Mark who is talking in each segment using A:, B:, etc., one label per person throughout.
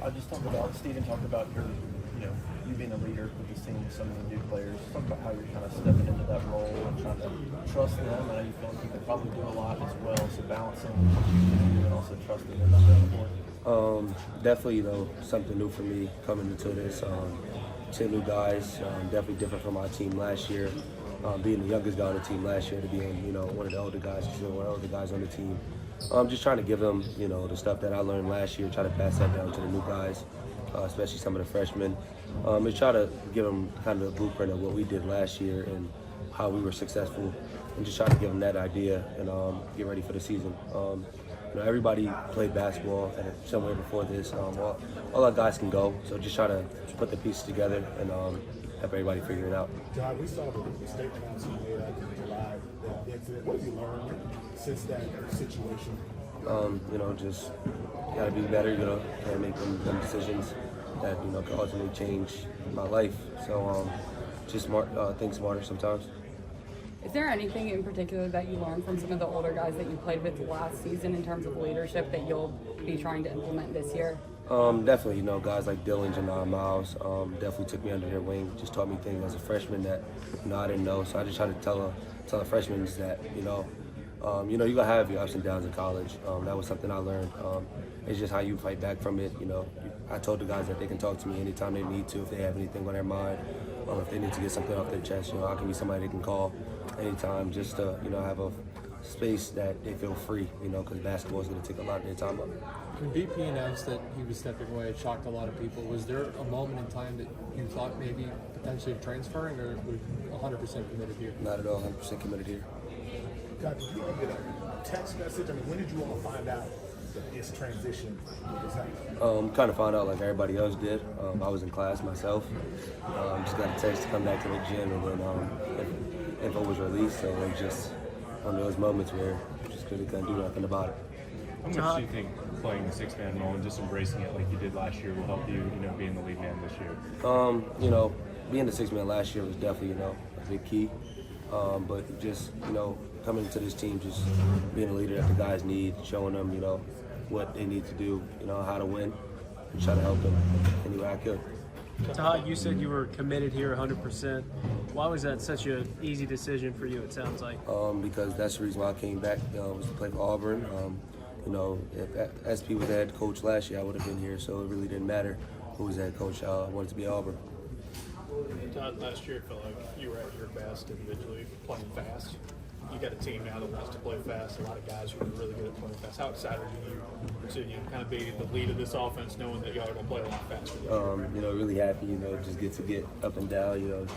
A: I just talked about, Steven talked about you being a leader with this team with some of the new players. Talk about how you're kind of stepping into that role and trying to trust them. I know you feel like you can probably do a lot as well, so balancing and also trusting them out there on the board.
B: Definitely, something new for me coming into this. 10 new guys, definitely different from our team last year. Being the youngest guy on the team last year to being, one of the older guys, one of the older guys on the team. Just trying to give them, the stuff that I learned last year, try to pass that down to the new guys, especially some of the freshmen. And try to give them kind of a blueprint of what we did last year and how we were successful, and just try to give them that idea and get ready for the season. Everybody played basketball somewhere before this. All our guys can go, so just try to put the pieces together and help everybody figure it out.
C: John, we saw the state announcement made after the July incident. What have you learned since that situation?
B: Just gotta be better. Gotta make them decisions that could ultimately change my life. So just think smarter sometimes.
D: Is there anything in particular that you learned from some of the older guys that you played with last season in terms of leadership that you'll be trying to implement this year?
B: Definitely, guys like Dylan, Janai, Miles, definitely took me under their wing, just taught me things as a freshman that, I didn't know. So I just try to tell the freshmen that, you're gonna have your ups and downs in college. That was something I learned. It's just how you fight back from it. I told the guys that they can talk to me anytime they need to, if they have anything on their mind, if they need to get something off their chest. I can be somebody they can call anytime, just to, have a space that they feel free, because basketball is going to take a lot of their time up.
E: When BP announced that he was stepping away, it shocked a lot of people. Was there a moment in time that you thought maybe potentially of transferring, or were you 100% committed here?
B: Not at all, 100% committed here.
C: God, did you all get a text message? When did you all find out that this transition was happening?
B: Kind of found out like everybody else did. I was in class myself. Just got a text to come back to the gym, and then info was released. So it was just one of those moments where you just couldn't do nothing about it.
F: How much do you think playing the six-man role and just embracing it like you did last year will help you, being the lead man this year?
B: Being the sixth man last year was definitely, a big key. But just, coming into this team, just being a leader that the guys need, showing them, what they need to do, how to win, and try to help them any way I could.
G: Tahaad, you said you were committed here 100%. Why was that such an easy decision for you, it sounds like?
B: Because that's the reason why I came back, was to play for Auburn. If SP was the head coach last year, I would have been here, so it really didn't matter who was the head coach. I wanted to be Auburn.
H: Todd, last year it felt like you were at your best individually, playing fast. You got a team now that wants to play fast, a lot of guys who are really good at playing fast. How excited are you to kind of be the lead of this offense, knowing that y'all are going to play a lot faster?
B: Really happy, just get up and down,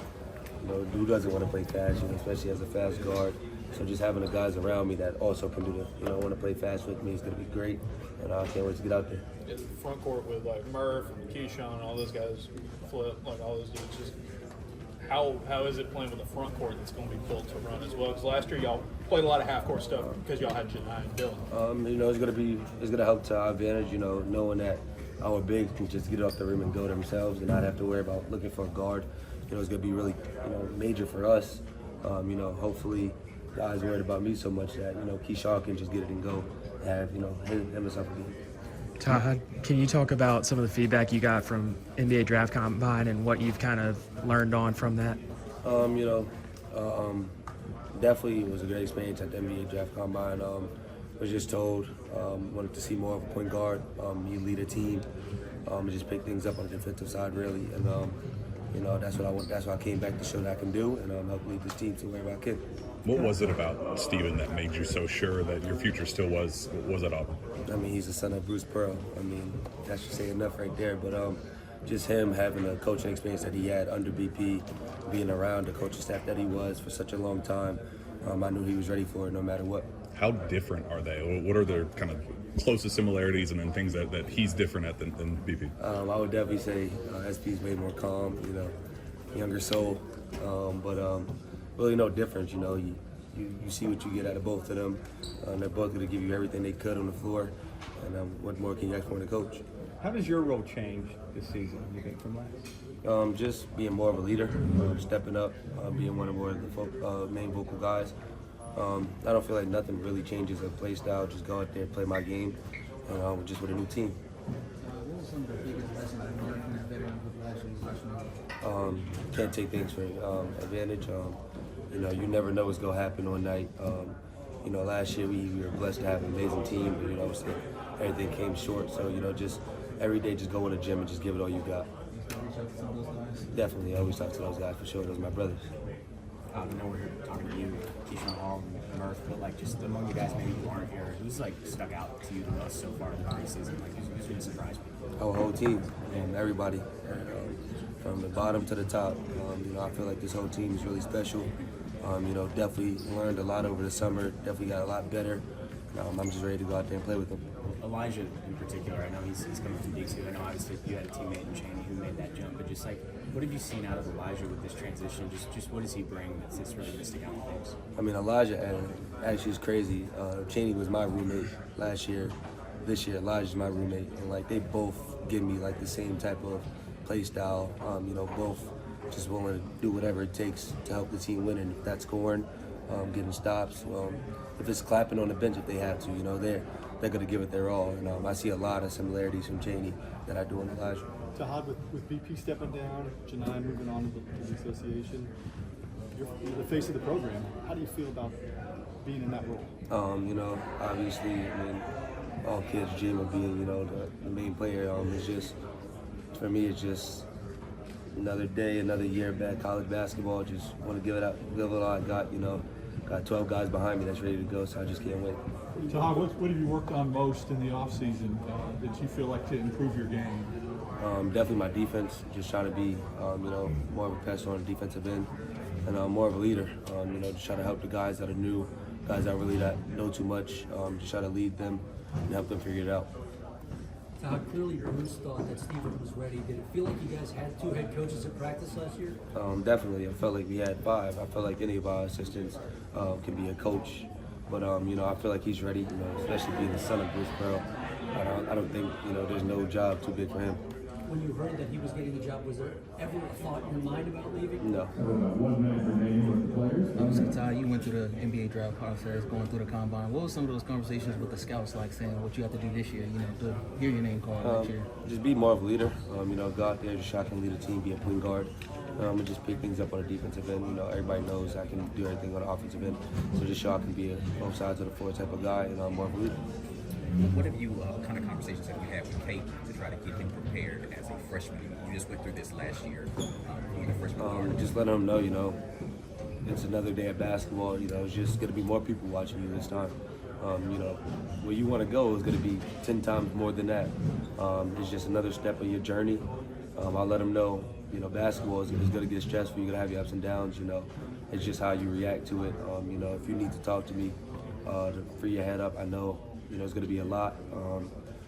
B: who doesn't want to play fast, especially as a fast guard. So just having the guys around me that also can do want to play fast with me is going to be great, and I can't wait to get out there.
H: In the front court with like Murph and KeShawn and all those guys, Flip, like all those dudes, just how is it playing with a front court that's going to be built to run as well? Because last year y'all played a lot of half court stuff because y'all had Janai and Dylan.
B: It's going to help to our advantage, knowing that our bigs can just get off the rim and go themselves and not have to worry about looking for a guard. It's going to be really, major for us. Hopefully guys worried about me so much that, KeShawn can just get it and go and have, him himself a game.
I: Tahaad, can you talk about some of the feedback you got from NBA Draft Combine and what you've kind of learned on from that?
B: Definitely it was a great experience at the NBA Draft Combine. Was just told, wanted to see more of a point guard. You lead a team, and just pick things up on the defensive side really. And that's what I want. That's what I came back to show that I can do, and help lead this team to wherever I can.
J: What was it about Steven that made you so sure that your future still was at Auburn?
B: He's the son of Bruce Pearl. That should say enough right there. But just him having the coaching experience that he had under BP, being around the coaching staff that he was for such a long time, I knew he was ready for it no matter what.
J: How different are they? What are their kind of closest similarities and then things that he's different at than BP?
B: I would definitely say SP's way more calm, younger soul, but really no difference. You see what you get out of both of them. They're both going to give you everything they could on the floor, and what more can you ask for in a coach?
F: How does your role change this season, you think, from last?
B: Just being more of a leader, stepping up, being one of the main vocal guys. I don't feel like nothing really changes the play style. Just go out there, play my game, and just with a new team.
K: What was some of the biggest
B: Can't take things for advantage. You know, you never know what's gonna happen one night. You know, last year we were blessed to have an amazing team, but you know, everything came short. So you know, just every day, just go in the gym and just give it all you got. Definitely, I always talk to those guys for sure. Those are my brothers.
K: I know we're here talking to you, KeShawn, Auburn, Murph, but like just among you guys, maybe who aren't here, who's like stuck out to you the most so far in the preseason? Like who's going to surprise you?
B: Our whole team, everybody, from the bottom to the top. You know, I feel like this whole team is really special. You know, definitely learned a lot over the summer. Definitely got a lot better. I'm just ready to go out there and play with them.
K: Elijah in particular, I know he's coming from D2. I know obviously you had a teammate in Cheney who made that jump, but just like, what have you seen out of Elijah with this transition? Just what does he bring that's really going to stick out in things?
B: I mean, Elijah actually is crazy. Cheney was my roommate last year. This year, Elijah's my roommate, and like they both give me like the same type of play style. You know, both just willing to do whatever it takes to help the team win, and if that's scoring, getting stops, if it's clapping on the bench if they have to, you know, they're going to give it their all. And I see a lot of similarities from Cheney that I do in Elijah.
L: Tahaad, with BP stepping down, Janai moving on to the association, you're the face of the program. How do you feel about being in that role?
B: You know, obviously, I mean, all kids dream of being, you know, the main player. It's just, for me, it's just another day, another year back college basketball. Just want to give it all I got, you know. Got 12 guys behind me that's ready to go, so I just can't wait.
L: Tahaad, what have you worked on most in the offseason that you feel like to improve your game?
B: Definitely my defense, just trying to be, you know, more of a passer on the defensive end, and more of a leader. You know, just trying to help the guys that are new, guys that really not know too much, just try to lead them and help them figure it out.
M: Clearly Bruce thought that Steven was ready. Did it feel like you guys had 2 head coaches at practice last year?
B: Definitely. I felt like we had 5. I felt like any of our assistants can be a coach. But, you know, I feel like he's ready, you know, especially being the son of Bruce Pearl. I don't think, you know, there's no job too big for him.
M: When you heard that he was getting the job, was there ever a thought in your mind about leaving?
B: No.
N: Tahaad, you went through the NBA draft process, going through the combine. What were some of those conversations with the scouts like, saying what you have to do this year, you know, to hear your name called next year?
B: Just be more of a leader. You know, go out there, just shot and lead a team, be a point guard. And just pick things up on the defensive end. You know, everybody knows I can do everything on the offensive end. So just show I can be a both sides of the floor type of guy, and I'm more of a leader.
O: What have you, kind of conversations have you had with Kate to try to get him prepared as a freshman? You just went through this last year, being a freshman.
B: Just letting him know, you know, it's another day of basketball. You know, it's just going to be more people watching you this time. You know, where you want to go is going to be 10 times more than that. It's just another step of your journey. I'll let him know, you know, basketball is going to get stressful. You're going to have your ups and downs, you know. It's just how you react to it. You know, if you need to talk to me to free your head up, I know, you know, it's going to be a lot.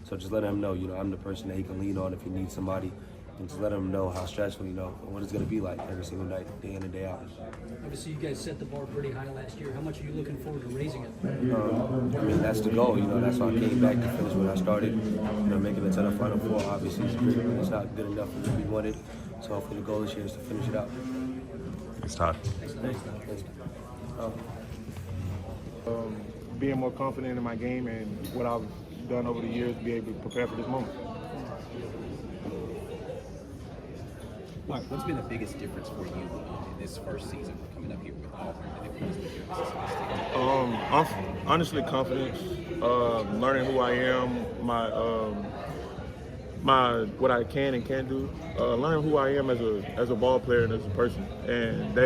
B: So just let him know, you know, I'm the person that he can lean on if he needs somebody. And just let him know how stressful, you know, what it's going to be like every single night, day in and day out.
M: Obviously, you guys set the bar pretty high last year. How much are you looking forward to raising it?
B: I mean, that's the goal, you know. That's why I came back to finish when I started. You know, making it to the Final Four, obviously, is great, but it's not good enough for what we wanted. So hopefully the goal this year is to finish it out.
J: Thanks, Todd.
B: Thanks.
P: Being more confident in my game and what I've done over the years, be able to prepare for this moment.
O: What's been the biggest difference for you in this first season coming up here with Auburn and it was with your assistant?
P: Honestly, confidence, learning who I am, my what I can and can't do, learning who I am as a ball player and as a person, and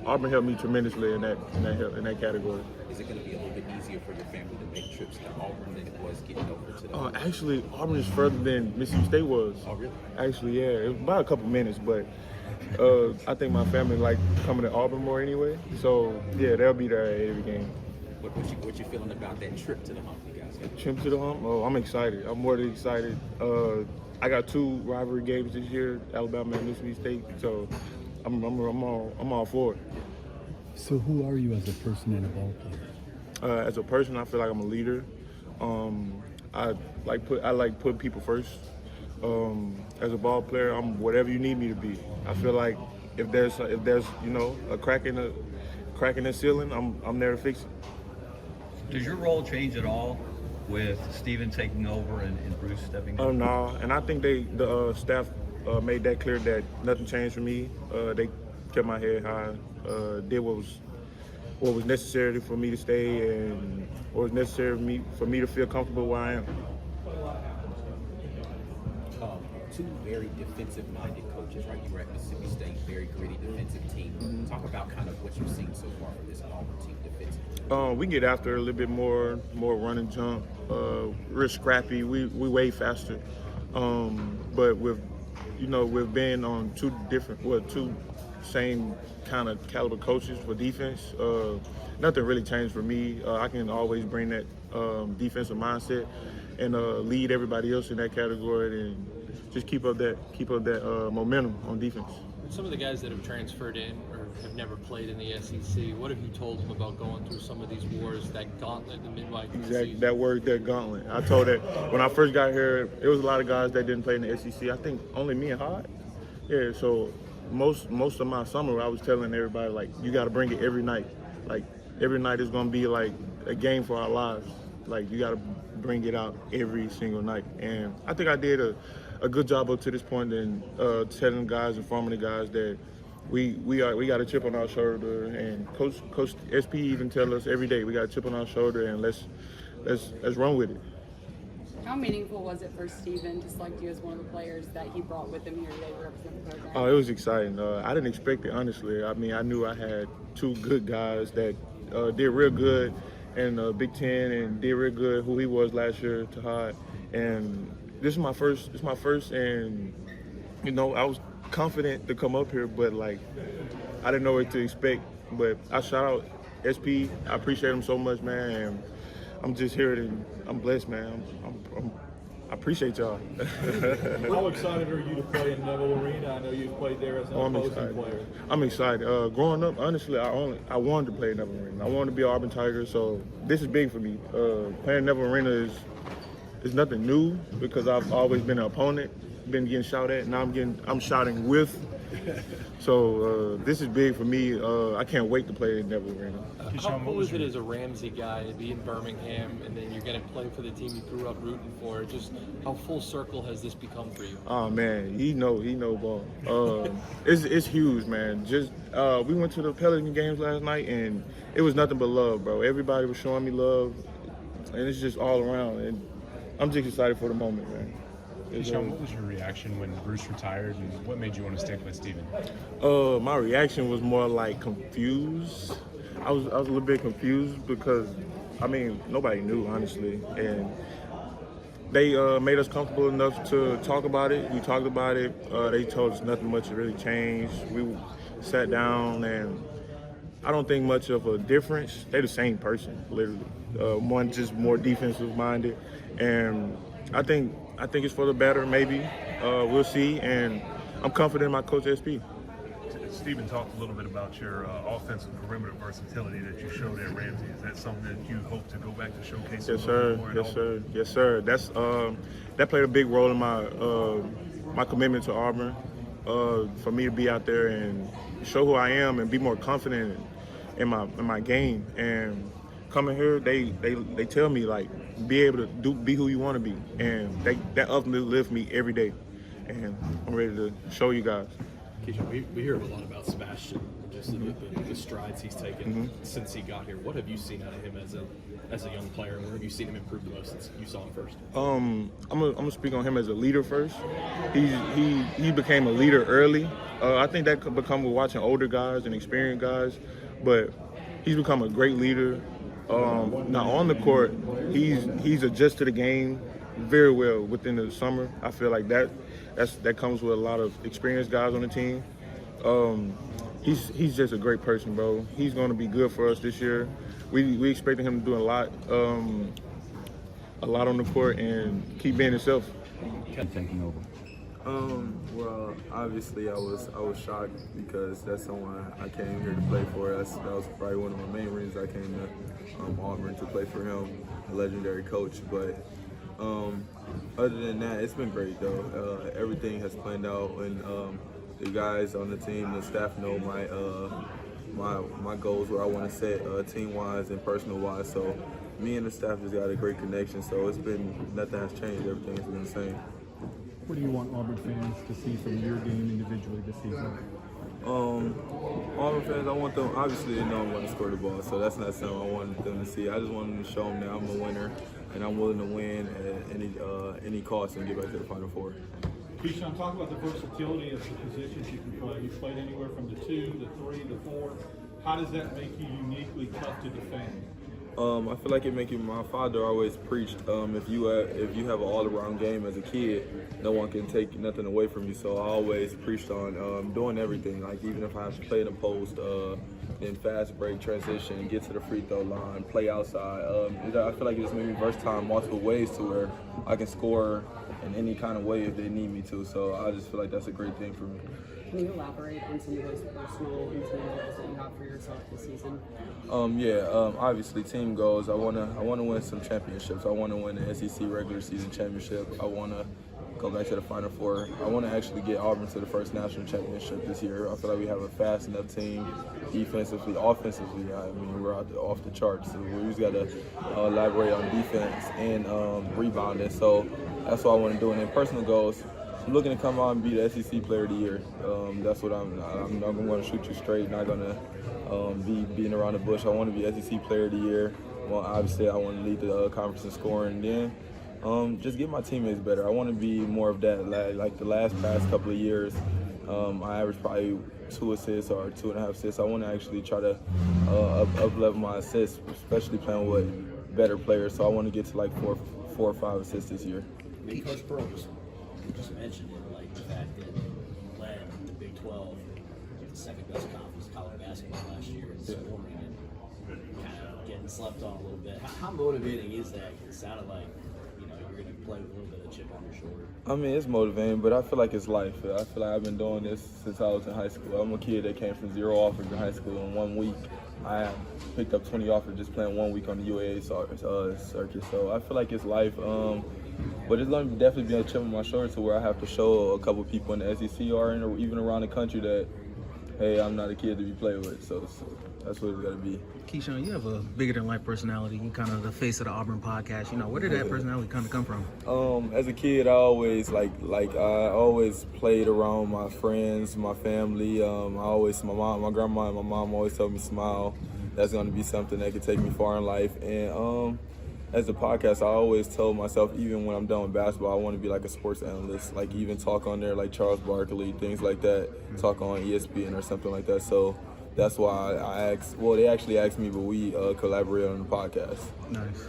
P: Auburn helped me tremendously in that category.
O: Is it going to be a little bit easier for your family to make trips to Auburn than it was getting over to the
P: Actually, Auburn is further than Mississippi State was.
O: Oh, really?
P: Actually, yeah, it was about a couple minutes, but I think my family like coming to Auburn more anyway. So yeah, they'll be there at every game.
O: What you feeling about that trip to the hump, you guys?
P: Trip to the hump? Oh, I'm excited. I'm more than excited. I got 2 rivalry games this year, Alabama and Mississippi State. So I'm all for it.
L: So who are you as a person and a ball player?
P: As a person, I feel like I'm a leader. I like put people first. As a ball player, I'm whatever you need me to be. I feel like if there's you know a crack in the ceiling, I'm there to fix it.
Q: Does your role change at all with Steven taking over and Bruce stepping in?
P: No, and I think the staff made that clear that nothing changed for me. They kept my head high, did what was necessary for me to stay and what was necessary for me to feel comfortable where I am.
O: Two very defensive-minded coaches, right? You were at Mississippi State, very gritty defensive team. Talk about kind of what you've seen so far from this Auburn team defensively.
P: We get after a little bit more run and jump. We're scrappy. We way faster. But we've been on two same kind of caliber coaches for defense. Nothing really changed for me. I can always bring that defensive mindset and lead everybody else in that category and just keep up that momentum on defense.
E: Some of the guys that have transferred in or have never played in the SEC, what have you told them about going through some of these wars, that gauntlet in the midwife?
P: Exactly, that word, that gauntlet. I told that when I first got here, it was a lot of guys that didn't play in the SEC. I think only me and Tahaad. Yeah, so most of my summer, I was telling everybody, like, you got to bring it every night. Like, every night is going to be like a game for our lives. Like, you got to bring it out every single night. And I think I did a good job up to this point in telling guys, informing the guys that we got a chip on our shoulder, and Coach SP even tell us every day we got a chip on our shoulder, and let's run with it.
D: How meaningful was it for Steven to select you as one of the players that he brought with him here today to represent the program?
P: Oh, it was exciting. I didn't expect it, honestly. I mean, I knew I had two good guys that did real good in Big Ten and did real good who he was last year, Tahaad, and this is my first, and I was confident to come up here, but like I didn't know what to expect. But I shout out SP. I appreciate him so much, man. And I'm just here and I'm blessed, man. I appreciate y'all.
L: How excited are you to play in Neville Arena? I know you've played there as an opposing player.
P: I'm excited. Growing up, honestly, I wanted to play in Neville Arena. I wanted to be an Auburn Tiger, so this is big for me. Playing Neville Arena is nothing new because I've always been an opponent, been getting shot at. Now I'm shouting with. So this is big for me. I can't wait to play in Neville Arena.
E: How cool is it as a Ramsey guy to be in Birmingham and then you're going to play for the team you grew up rooting for? Just how full circle has this become for you?
P: Oh man, he know ball. It's huge, man. Just we went to the Pelican games last night and it was nothing but love, bro. Everybody was showing me love, and it's just all around. And I'm just excited for the moment, man.
F: KeShawn, what was your reaction when Bruce retired, and what made you want to stick with Steven?
P: My reaction was more like confused. I was a little bit confused because, I mean, nobody knew, honestly. And they made us comfortable enough to talk about it. We talked about it. They told us nothing much really changed. We sat down, and I don't think much of a difference. They're the same person, literally. One just more defensive minded, and I think it's for the better. Maybe we'll see. And I'm confident in my coach SP.
R: Steven talked a little bit about your offensive perimeter versatility that you showed at Ramsey. Is that something that you hope to go back to showcase?
P: Yes, sir. Yes, sir. Yes, sir. That's that played a big role in my commitment to Auburn. For me to be out there and show who I am and be more confident in my game. And coming here, they tell me, like, be able to be who you want to be, and that ultimately lifts me every day. And I'm ready to show you guys.
S: KeShawn, we hear a lot about Sebastian, just the strides he's taken since he got here. What have you seen out of him as a young player, and where have you seen him improve the most since you saw him first?
P: I'm gonna speak on him as a leader first. He became a leader early. I think that could become with watching older guys and experienced guys, but he's become a great leader. Now on the court, he's adjusted to the game very well within the summer. I feel like that comes with a lot of experienced guys on the team. He's just a great person, bro. He's going to be good for us this year. We expected him to do a lot on the court and keep being himself.
T: Taking over. Well, obviously I was shocked because that's someone I came here to play for. That was probably one of my main reasons I came to Auburn, to play for him, a legendary coach. But other than that, it's been great though. Everything has planned out, and the guys on the team, the staff know my goals, where I want to set team-wise and personal-wise. So me and the staff just got a great connection. So it's been, nothing has changed. Everything has been the same.
L: What do you want Auburn fans to see from your game individually this season?
T: Auburn fans, I want them, obviously they know I'm going to score the ball, so that's not something I want them to see. I just want them to show them that I'm a winner and I'm willing to win at any cost and get back to the Final Four.
U: KeShawn, talk about the versatility of the positions you can play. You've played anywhere from the 2, the 3, the 4. How does that make you uniquely tough to defend?
T: I feel like it make you. My father always preached, if you have an all-around game as a kid, no one can take nothing away from you. So I always preached on doing everything. Like even if I have to play in the post, in fast break, transition, get to the free throw line, play outside. I feel like it just made me versatile in multiple ways to where I can score in any kind of way if they need me to. So I just feel like that's a great thing for me.
D: Can you elaborate on some of those personal and team goals that you have for yourself this season?
T: Obviously team goals. I wanna win some championships. I wanna win the SEC regular season championship. I wanna go back to the Final Four. I wanna actually get Auburn to the first national championship this year. I feel like we have a fast enough team, defensively, offensively. I mean, we're off the charts. So we just gotta elaborate on defense and rebounding. So that's what I want to do. And then personal goals, I'm looking to come out and be the SEC Player of the Year. That's what I'm going to shoot you straight. Not going to be beating around the bush. I want to be SEC Player of the Year. Well, obviously, I want to lead the conference in scoring. And then just get my teammates better. I want to be more of that. Like the past couple of years, I averaged probably 2 assists or 2.5 assists. I want to actually try to up-level my assists, especially playing with better players. So I want to get to like 4 or 5 assists this year.
V: Coach Brooks just mentioned it, like the fact that he led the Big 12 with the second best conference college basketball last year in scoring and kind of getting slept on a little bit. How motivating is that? It sounded like you're going to play with a little bit of chip on your shoulder.
T: I mean, it's motivating, but I feel like it's life. I feel like I've been doing this since I was in high school. I'm a kid that came from 0 offers in high school in 1 week. I picked up 20 offers just playing 1 week on the UAA circuit. So I feel like it's life. But it's going to definitely be a chip on my shoulder to where I have to show a couple people in the SEC or even around the country that, hey, I'm not a kid to be played with. So that's what it's got to be.
N: KeShawn, you have a bigger-than-life personality. You kind of the face of the Auburn podcast. Where did that personality kind of come from?
T: As a kid, I always I always played around my friends, my family. My grandma and my mom always told me smile. That's going to be something that could take me far in life. And as a podcast, I always told myself, even when I'm done with basketball, I want to be like a sports analyst, like even talk on there like Charles Barkley, things like that, talk on ESPN or something like that. So that's why I asked, well, they actually asked me, but we collaborated on the podcast.
N: Nice.